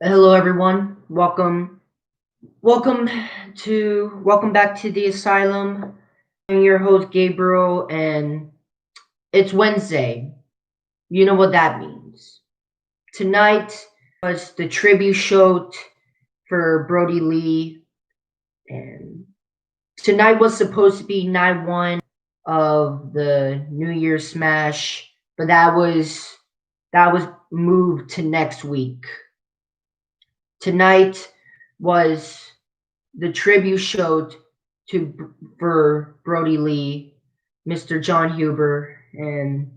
Hello, everyone. Welcome back to the asylum. I'm your host Gabriel, and it's Wednesday. You know what that means. Tonight was the tribute show for Brodie Lee, and tonight was supposed to be night one of the New Year's Smash, but that was moved to next week. Tonight was the tribute show for Brodie Lee, Mr. John Huber, and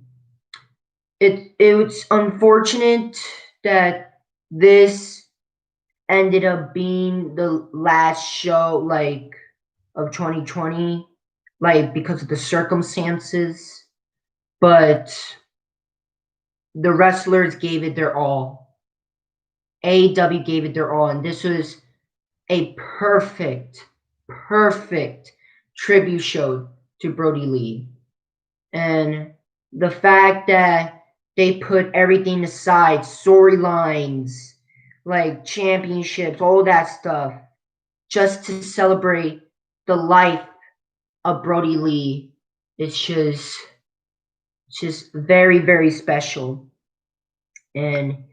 it's unfortunate that this ended up being the last show of 2020, because of the circumstances. But the wrestlers gave it their all. AEW gave it their all, and this was a perfect tribute show to Brodie Lee. And the fact that they put everything aside, storylines, like championships, all that stuff, just to celebrate the life of Brodie Lee, it's just very, very special. And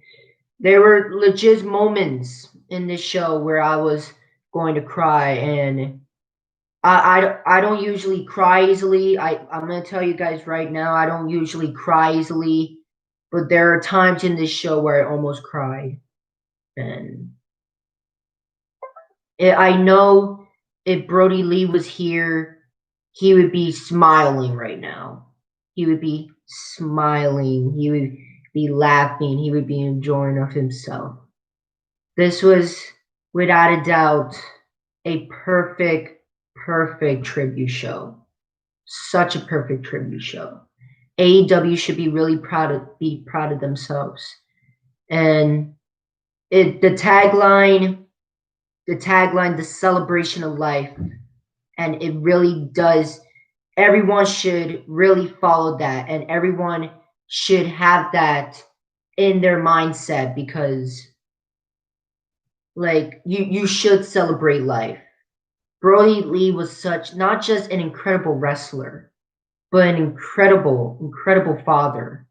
there were legit moments in this show where I was going to cry, and I don't usually cry easily. I'm gonna tell you guys right now, I don't usually cry easily, but there are times in this show where I almost cried, and I know if Brodie Lee was here, he would be smiling right now. He would be smiling. He would be laughing. He would be enjoying of himself. This was, without a doubt, a perfect tribute show. Such a perfect tribute show. AEW should be really proud of themselves. And the tagline, the celebration of life, and it really does. Everyone should really follow that, and everyone should have that in their mindset because, you should celebrate life. Brodie Lee was such not just an incredible wrestler, but an incredible father.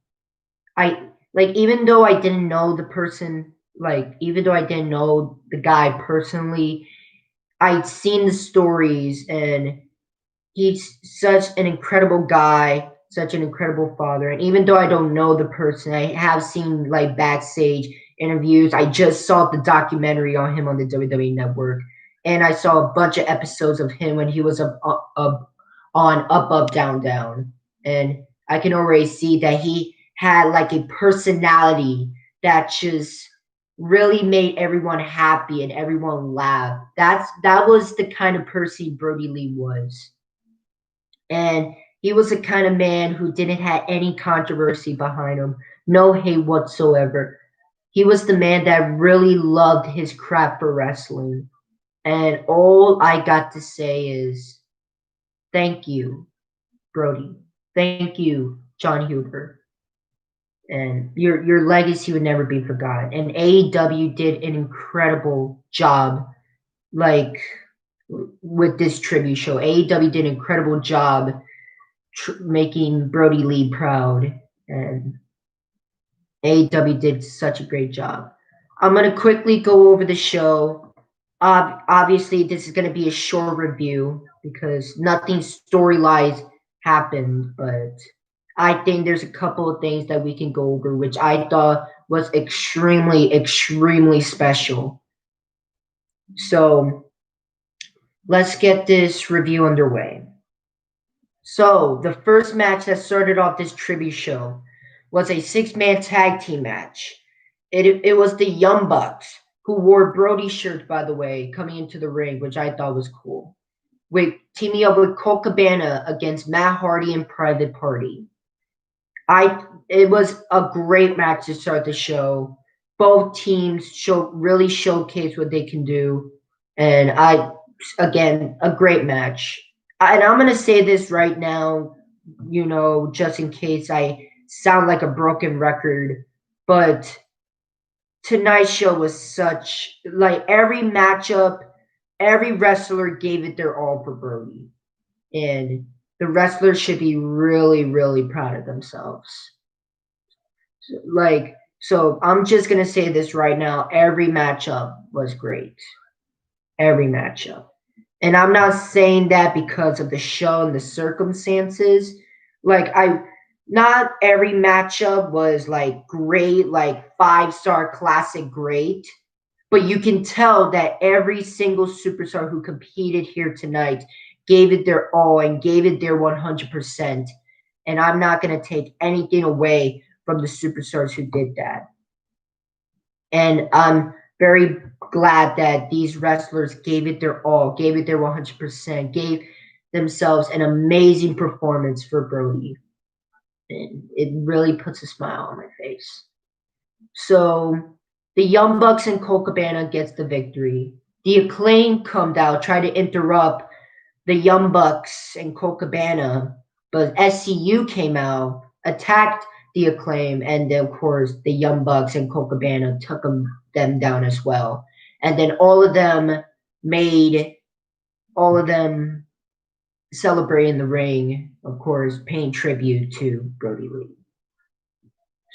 I even though I didn't know the person, even though I didn't know the guy personally, I'd seen the stories, and he's such an incredible guy, such an incredible father. And even though I don't know the person, I have seen backstage interviews. I just saw the documentary on him on the WWE Network, and I saw a bunch of episodes of him when he was on Up Down Down, and I can already see that he had a personality that just really made everyone happy and everyone laugh. That was the kind of person Brodie Lee was. And he was the kind of man who didn't have any controversy behind him, no hate whatsoever. He was the man that really loved his craft for wrestling. And all I got to say is thank you, Brodie. Thank you, John Huber. And your legacy would never be forgotten. And AEW did an incredible job, like with this tribute show. AEW did an incredible job making Brodie Lee proud, and AEW did such a great job. I'm gonna quickly go over the show. Obviously, this is gonna be a short review because nothing storylines happened, but I think there's a couple of things that we can go over, which I thought was extremely special. So let's get this review underway. So the first match that started off this tribute show was a six-man tag team match. It was the Young Bucks, who wore Brodie shirts, by the way, coming into the ring, which I thought was cool. With teaming up with Colt Cabana against Matt Hardy and Private Party. It was a great match to start the show. Both teams really showcase what they can do, and again, a great match. And I'm gonna say this right now, just in case I sound like a broken record, but tonight's show was such like every matchup, every wrestler gave it their all for Brodie, and the wrestlers should be really, really proud of themselves. Like, so I'm just gonna say this right now: every matchup was great, every matchup. And I'm not saying that because of the show and the circumstances. Like not every matchup was like great, like 5-star classic great. But you can tell that every single superstar who competed here tonight gave it their all and gave it their 100%. And I'm not going to take anything away from the superstars who did that. And I'm very glad that these wrestlers gave it their all, gave it their 100%, gave themselves an amazing performance for Brodie. And it really puts a smile on my face. So the Young Bucks and Colt Cabana gets the victory. The Acclaim come out, try to interrupt the Young Bucks and Colt Cabana, but SCU came out, attacked the Acclaim, and then, of course, the Young Bucks and Colt Cabana took them down as well. And then all of them celebrate in the ring, of course, paying tribute to Brodie Lee.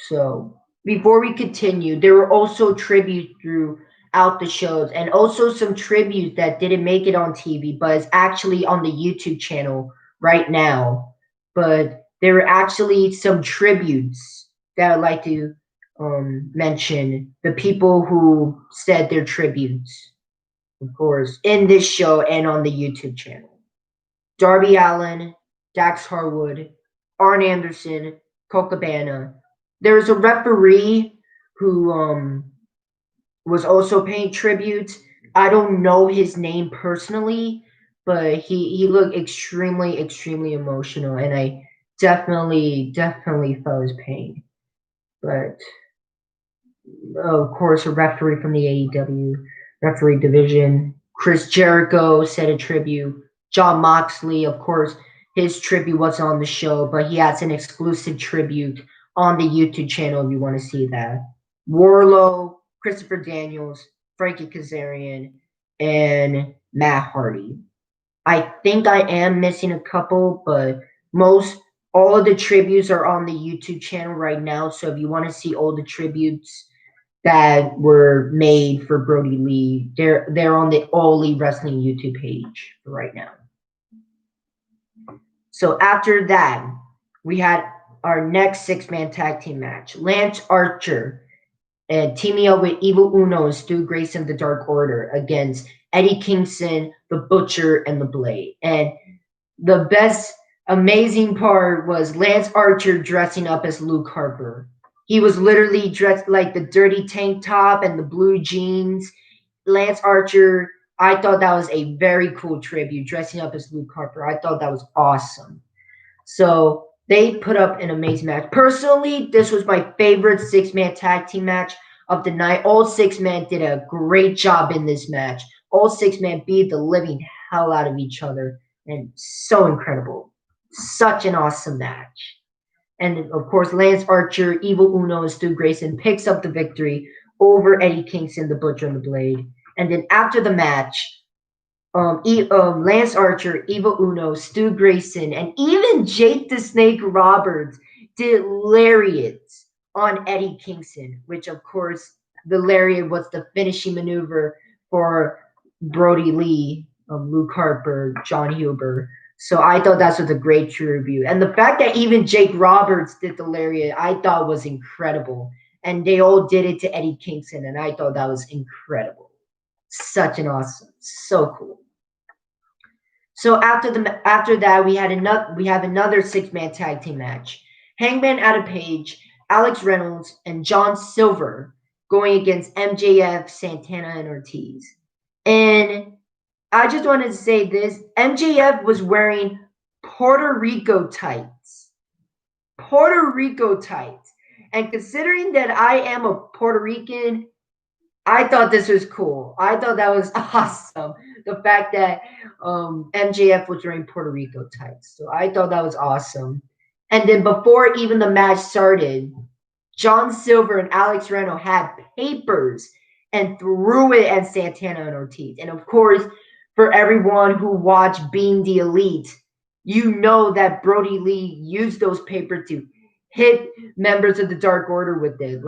So before we continue, there were also tributes throughout the shows, and also some tributes that didn't make it on TV, but is actually on the YouTube channel right now. But there were actually some tributes that I'd like to mention. The people who said their tributes, of course, in this show and on the YouTube channel. Darby Allin, Dax Harwood, Arn Anderson, Colt Cabana. There's a referee who was also paying tribute. I don't know his name personally, but he looked extremely, extremely emotional, and I definitely felt his pain. But of course, a referee from the AEW referee division, Chris Jericho, said a tribute. Jon Moxley, of course, his tribute wasn't on the show, but he has an exclusive tribute on the YouTube channel if you want to see that. Wardlow, Christopher Daniels, Frankie Kazarian, and Matt Hardy. I think I am missing a couple, but all of the tributes are on the YouTube channel right now. So if you want to see all the tributes that were made for Brodie Lee, they're on the All Elite Wrestling YouTube page right now. So after that, we had our next 6-man tag team match. Lance Archer and teaming up with Evil Uno and Stu Grayson, the Dark Order, against Eddie Kingston, the Butcher, and the Blade. And the best amazing part was Lance Archer dressing up as Luke Harper. He was literally dressed like the dirty tank top and the blue jeans. Lance Archer, I thought that was a very cool tribute, dressing up as Luke Harper. I thought that was awesome. So they put up an amazing match. Personally, this was my favorite 6-man tag team match of the night. All 6 men did a great job in this match. All 6 men beat the living hell out of each other. And so incredible. Such an awesome match. And of course, Lance Archer, Evil Uno, and Stu Grayson picks up the victory over Eddie Kingston, the Butcher, and the Blade. And then after the match, Lance Archer, Evil Uno, Stu Grayson, and even Jake the Snake Roberts did lariats on Eddie Kingston, which of course the lariat was the finishing maneuver for Brodie Lee, Luke Harper, John Huber. So I thought that was a great tribute. And the fact that even Jake Roberts did the lariat, I thought was incredible. And they all did it to Eddie Kingston, and I thought that was incredible. Such an awesome, so cool. So after that, we have another 6-man tag team match. Hangman Adam Page, Alex Reynolds, and John Silver going against MJF, Santana, and Ortiz. And I just wanted to say this: MJF was wearing Puerto Rico tights. Puerto Rico tights. And considering that I am a Puerto Rican, I thought this was cool. I thought that was awesome. The fact that MJF was wearing Puerto Rico tights. So I thought that was awesome. And then before even the match started, John Silver and Alex Reno had papers and threw it at Santana and Ortiz. And of course, for everyone who watched Being the Elite, you know that Brodie Lee used those papers to hit members of the Dark Order with it.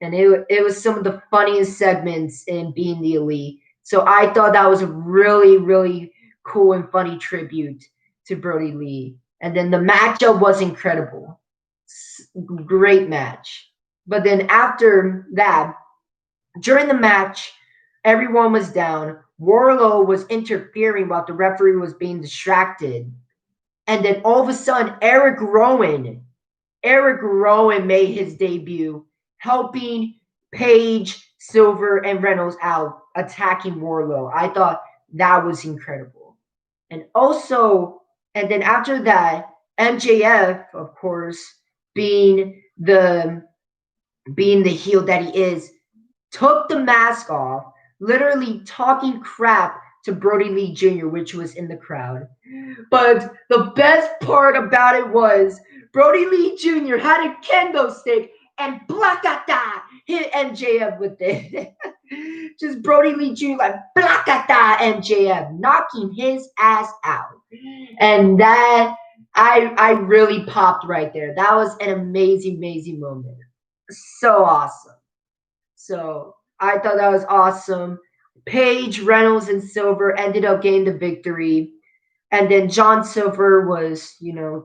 And it was some of the funniest segments in Being the Elite. So I thought that was a really, really cool and funny tribute to Brodie Lee. And then the matchup was incredible. Great match. But then after that, during the match, everyone was down. Warlow was interfering while the referee was being distracted. And then all of a sudden, Eric Rowan made his debut, helping Page, Silver, and Reynolds out, attacking Warlow. I thought that was incredible. And then after that, MJF, of course, being the heel that he is, took the mask off, literally talking crap to Brodie Lee Jr., which was in the crowd. But the best part about it was Brodie Lee Jr. had a kendo stick and blakata hit MJF with it. Just Brodie Lee Jr. like blakata MJF, knocking his ass out. And that I really popped right there. That was an amazing, amazing moment. So awesome. So I thought that was awesome. Page, Reynolds, and Silver ended up getting the victory. And then John Silver was,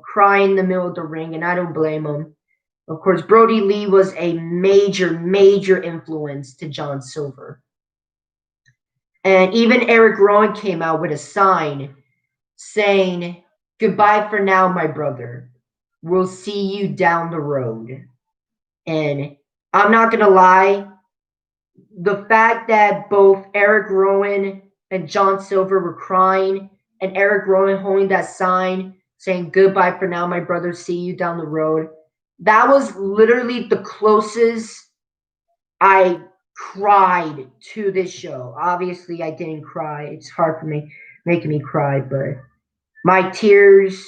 crying in the middle of the ring, and I don't blame him. Of course, Brodie Lee was a major, major influence to John Silver. And even Eric Rowan came out with a sign saying, "Goodbye for now, my brother. We'll see you down the road." And I'm not going to lie, the fact that both Eric Rowan and John Silver were crying, and Eric Rowan holding that sign saying, "Goodbye for now, my brother, see you down the road," that was literally the closest I cried to this show. Obviously, I didn't cry. It's hard for me, making me cry, but my tears,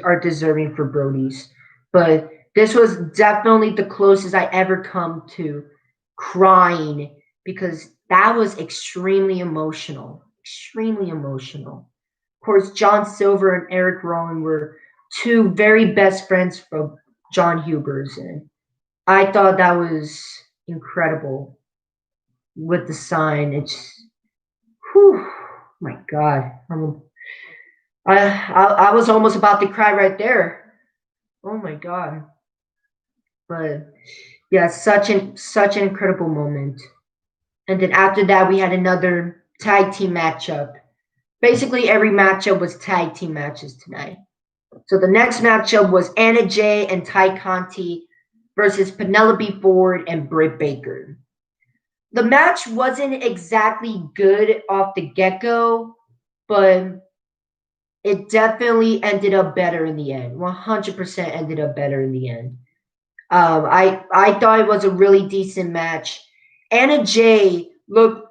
are deserving for Brodie's. But this was definitely the closest I ever come to crying, because that was extremely emotional. Extremely emotional. Of course, John Silver and Eric Rowan were two very best friends from John Huber's, and I thought that was incredible with the sign. It's, whew, my God. I was almost about to cry right there. Oh my God. But yeah, such an incredible moment. And then after that, we had another tag team matchup. Basically, every matchup was tag team matches tonight. So the next matchup was Anna Jay and Ty Conti versus Penelope Ford and Britt Baker. The match wasn't exactly good off the get-go, but it definitely ended up better in the end. 100% ended up better in the end. I thought it was a really decent match. Anna Jay looked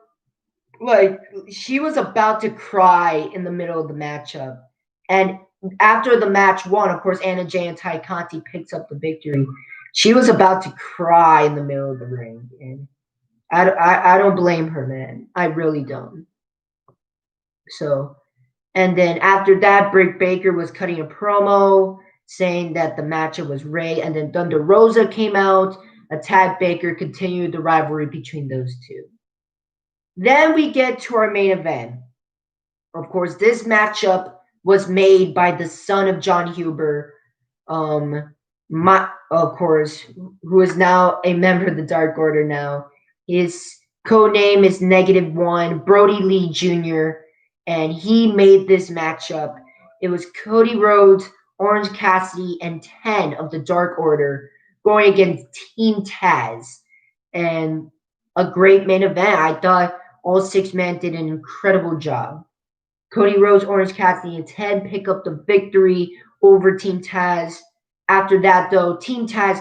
like she was about to cry in the middle of the matchup. And after the match won, of course, Anna Jay and Ty Conti picks up the victory. She was about to cry in the middle of the ring. And I don't blame her, man. I really don't. So, and then after that, Britt Baker was cutting a promo saying that the matchup was rigged. And then Thunder Rosa came out, attacked Baker, continued the rivalry between those two. Then we get to our main event. Of course, this matchup was made by the son of John Huber, of course, who is now a member of the Dark Order now. His code name is -1, Brodie Lee Jr., and he made this matchup. It was Cody Rhodes, Orange Cassidy, and 10 of the Dark Order going against Team Taz. And a great main event. I thought all 6 men did an incredible job. Cody Rhodes, Orange Cassidy, and 10 pick up the victory over Team Taz. After that, though, Team Taz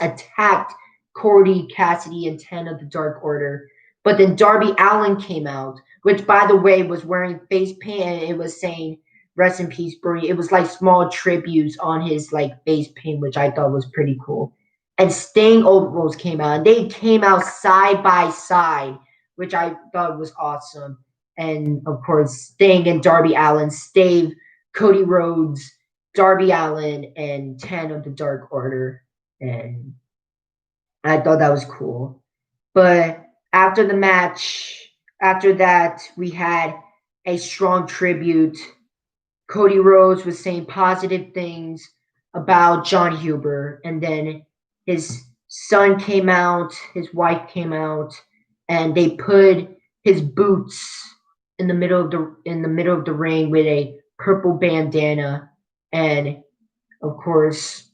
attacked Cody, Cassidy, and 10 of the Dark Order. But then Darby Allin came out, which, by the way, was wearing face paint, and it was saying, rest in peace, Brodie. It was like small tributes on his like face paint, which I thought was pretty cool. And Sting overalls came out, and they came out side by side, which I thought was awesome. And of course, Sting and Darby Allin stave Cody Rhodes, Darby Allin, and 10 of the Dark Order. And I thought that was cool. But after the match, after that, we had a strong tribute. Cody Rhodes was saying positive things about John Huber, and then his son came out, his wife came out, and they put his boots in the middle of the ring with a purple bandana, and of course,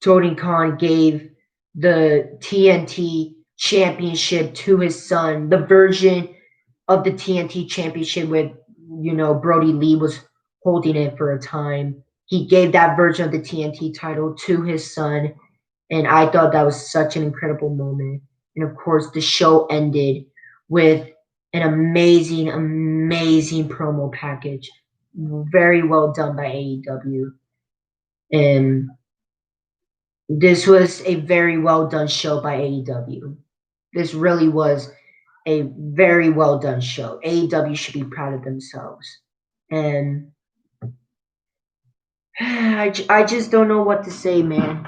Tony Khan gave the TNT championship to his son, the version of the TNT championship with, Brodie Lee was holding it for a time. He gave that version of the TNT title to his son, and I thought that was such an incredible moment. And of course, the show ended with an amazing, amazing promo package. Very well done by AEW. And this was a very well done show by AEW. This really was a very well done show. AEW should be proud of themselves. And I just don't know what to say, man.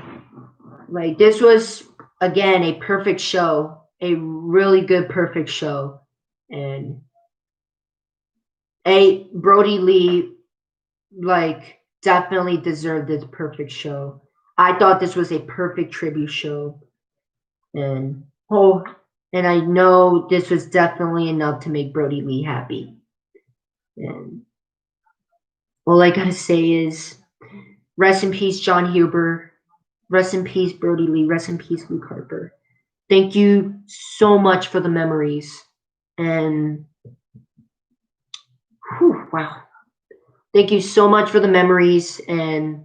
Like, this was, again, a perfect show. A really good, perfect show. And Brodie Lee, like, definitely deserved this perfect show. I thought this was a perfect tribute show. And I know this was definitely enough to make Brodie Lee happy. And all I gotta say is, rest in peace, John Huber. Rest in peace, Brodie Lee. Rest in peace, Luke Harper. Thank you so much for the memories. And wow. Thank you so much for the memories, and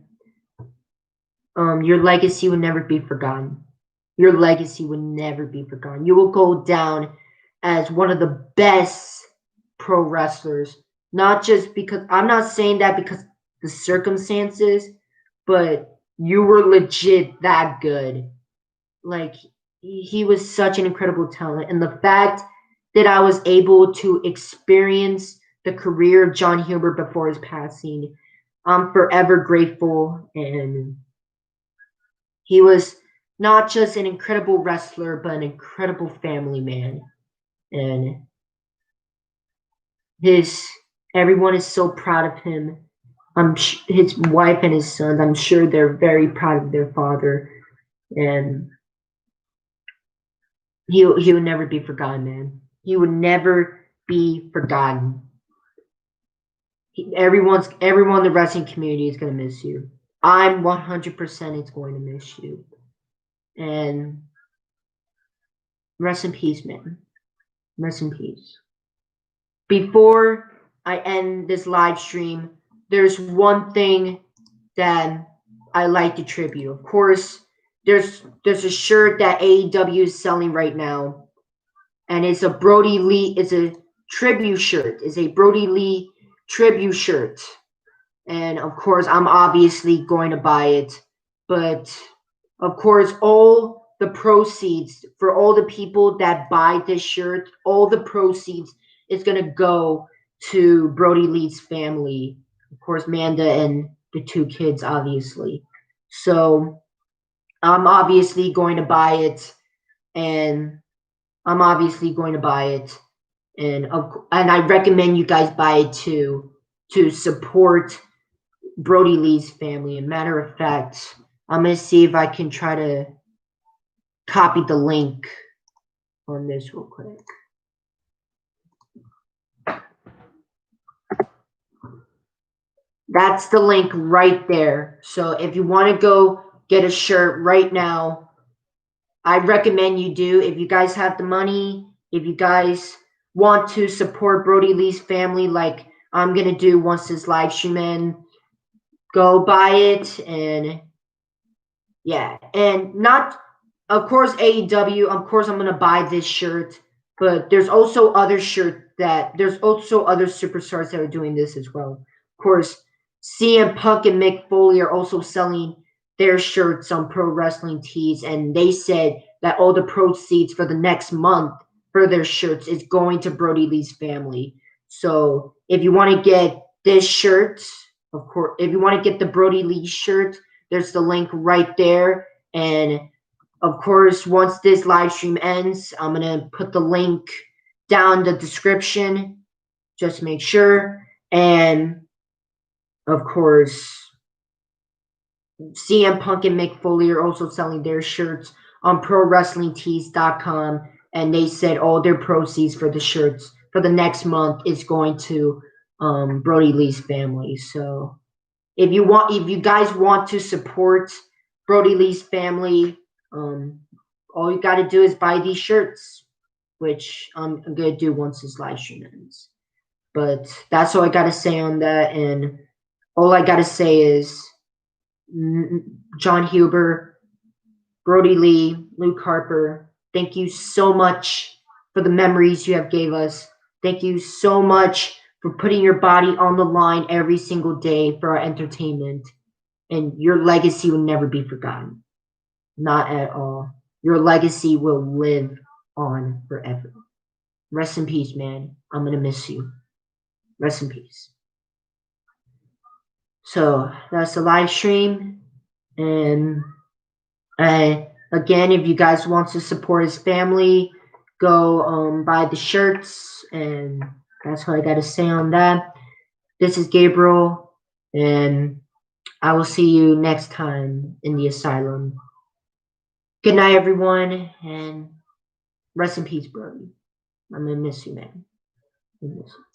your legacy will never be forgotten. Your legacy will never be forgotten. You will go down as one of the best pro wrestlers. Not just because, I'm not saying that because the circumstances, but you were legit that good. Like, he was such an incredible talent. And the fact that I was able to experience the career of John Huber before his passing, I'm forever grateful. And he was not just an incredible wrestler, but an incredible family man. And everyone is so proud of him. His wife and his sons, I'm sure they're very proud of their father. And he would never be forgotten, man. He would never be forgotten. Everyone in the wrestling community is going to miss you. I'm 100% it's going to miss you. And rest in peace, man. Rest in peace. Before I end this live stream, there's one thing that I like to tribute. Of course, there's a shirt that AEW is selling right now, and it's a Brodie Lee. It's a tribute shirt. It's a Brodie Lee tribute shirt, and of course, I'm obviously going to buy it. But of course, all the proceeds for all the people that buy this shirt, all the proceeds is going to go to Brodie Lee's family. Of course, Manda and the 2 kids, obviously. So I'm obviously going to buy it, and I recommend you guys buy it too, to support Brodie Lee's family. And matter of fact, I'm going to see if I can try to copy the link on this real quick. That's the link right there. So if you want to go get a shirt right now, I recommend you do. If you guys have the money, if you guys want to support Brodie Lee's family like I'm going to do once this live stream ends, go buy it. And yeah, and not, of course, AEW, of course I'm going to buy this shirt, but there's also other superstars that are doing this as well. Of course, CM Punk and Mick Foley are also selling their shirts on Pro Wrestling Tees, and they said that all the proceeds for the next month for their shirts is going to Brodie Lee's family. So if you want to get this shirt, of course, if you want to get the Brodie Lee shirt, there's the link right there. And of course, once this live stream ends, I'm going to put the link down in the description. Just make sure. And of course, CM Punk and Mick Foley are also selling their shirts on ProWrestlingTees.com, and they said all their proceeds for the shirts for the next month is going to Brodie Lee's family. So if you guys want to support Brodie Lee's family, all you got to do is buy these shirts, which I'm gonna do once this live stream ends. But that's all I got to say on that, and all I got to say is, John Huber, Brodie Lee, Luke Harper, thank you so much for the memories you have gave us. Thank you so much for putting your body on the line every single day for our entertainment. And your legacy will never be forgotten. Not at all. Your legacy will live on forever. Rest in peace, man. I'm going to miss you. Rest in peace. So that's the live stream. And again, if you guys want to support his family, go buy the shirts. And that's all I got to say on that. This is Gabriel, and I will see you next time in the asylum. Good night, everyone, and rest in peace, Brodie. I'm going to miss you, man. I miss you.